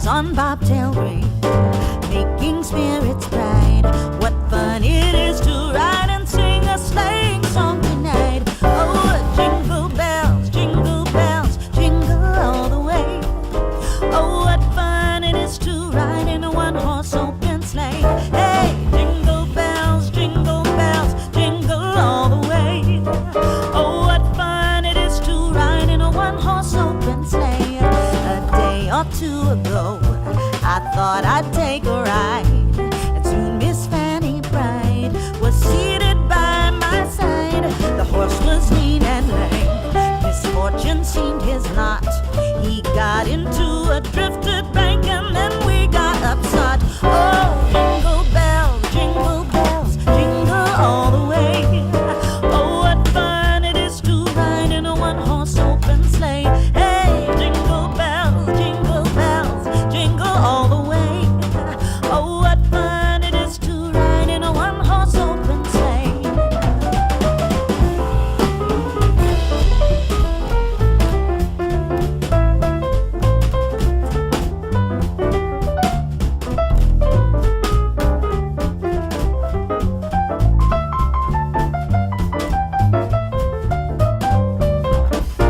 on bobtail ring, making spirits bright. What fun it is to ride and sing a sleighing song tonight. Oh, jingle bells, jingle all the way. Oh, what fun it is to ride in a one-horse open sleigh. Hey, jingle bells, jingle all the way. Oh, what fun it is to ride in a one-horse open sleigh. A day or two ago, I thought I'd take a ride, and soon Miss Fanny Bright was seated by my side. The horse was lean and lame, misfortune seemed his lot. He got into a drifted bank and then we got upset. Oh, jingle bells, jingle all the way. Oh, what fun it is to ride in a one-horse open sleigh. Hey, jingle bells, jingle all the way. Oh, what fun it is to ride in a one-horse open sleigh.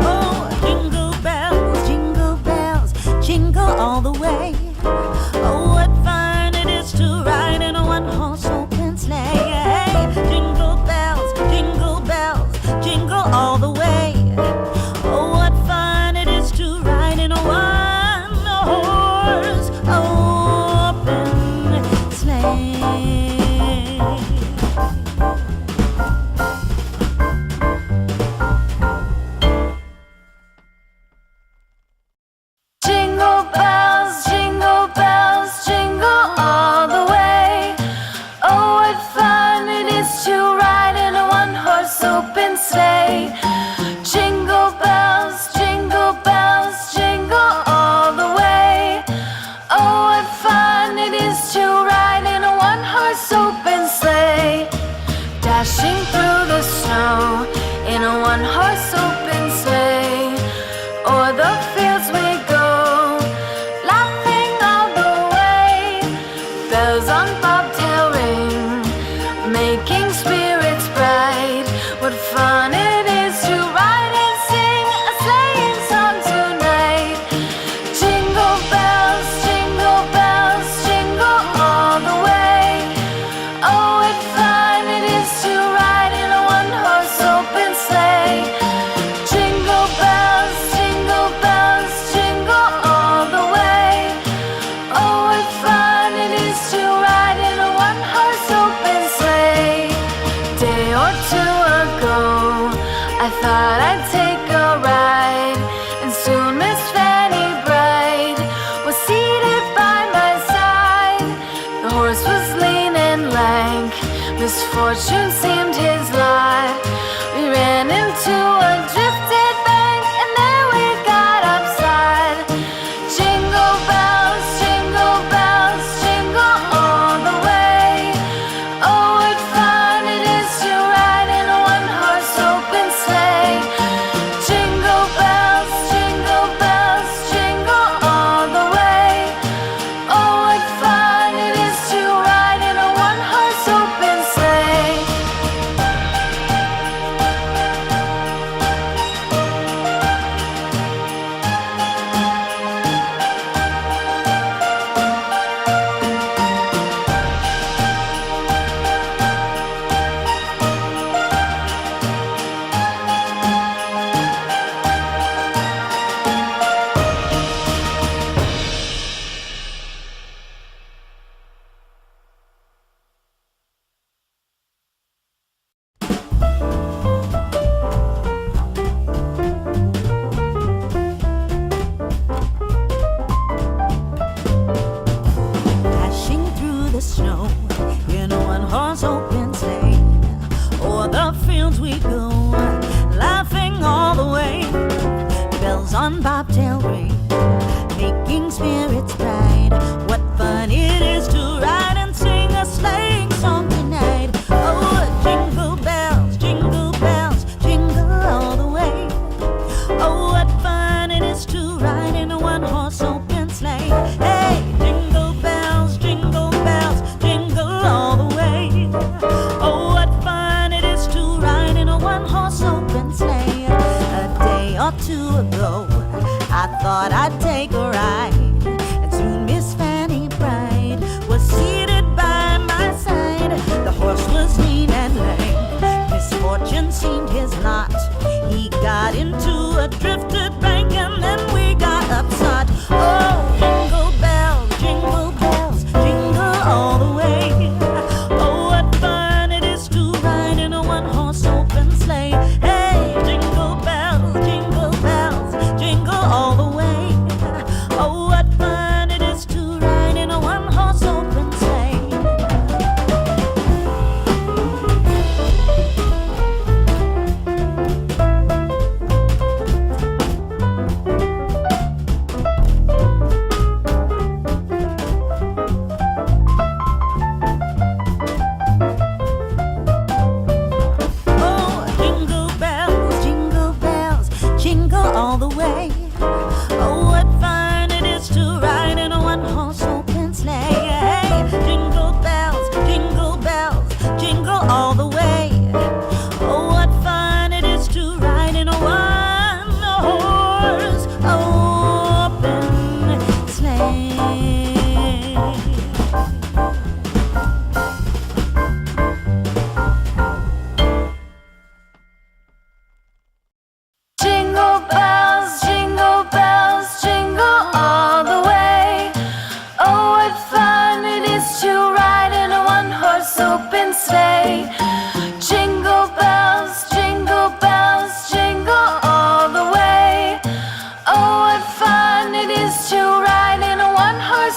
Oh, jingle bells, jingle all the way. Oh, what fun it is to ride in a one-horse open sleigh. Hey, jingle bells, jingle all the way. Oh, what fun it is to ride in a one-horse open sleigh. Jingle bells, jingle all the way. Oh, what fun it is to ride in a one-horse open sleigh. Jingle bells, jingle all the way. Oh, what fun it is to ride in a one-horse open sleigh. Dashing through the snow in a one-horse open sleigh. O'er the fields we go, laughing all the way. Bells on bobtail ring, making spirits bright. What fun it is to ride and sing a sleighing song tonight. Jingle bells, jingle all the way. Oh, what fun it is to ride in a one-horse open sleigh. Jingle bells, jingle all the way. Oh, what fun it is to ride in a one-horse open sleigh. Day or two ago, I thought I'd take a ride, and soon Miss Fanny Bright was seated by my side. The horse was lean and lank, misfortune seemed his lot. We ran into a drifted bank and there we got upside. Jingle bells, jingle all the way. Oh, what fun it is to ride in a one-horse open sleigh. Jingle bells, jingle all the way. Oh, what fun it is to ride in a one-horse open sleigh.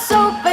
horse open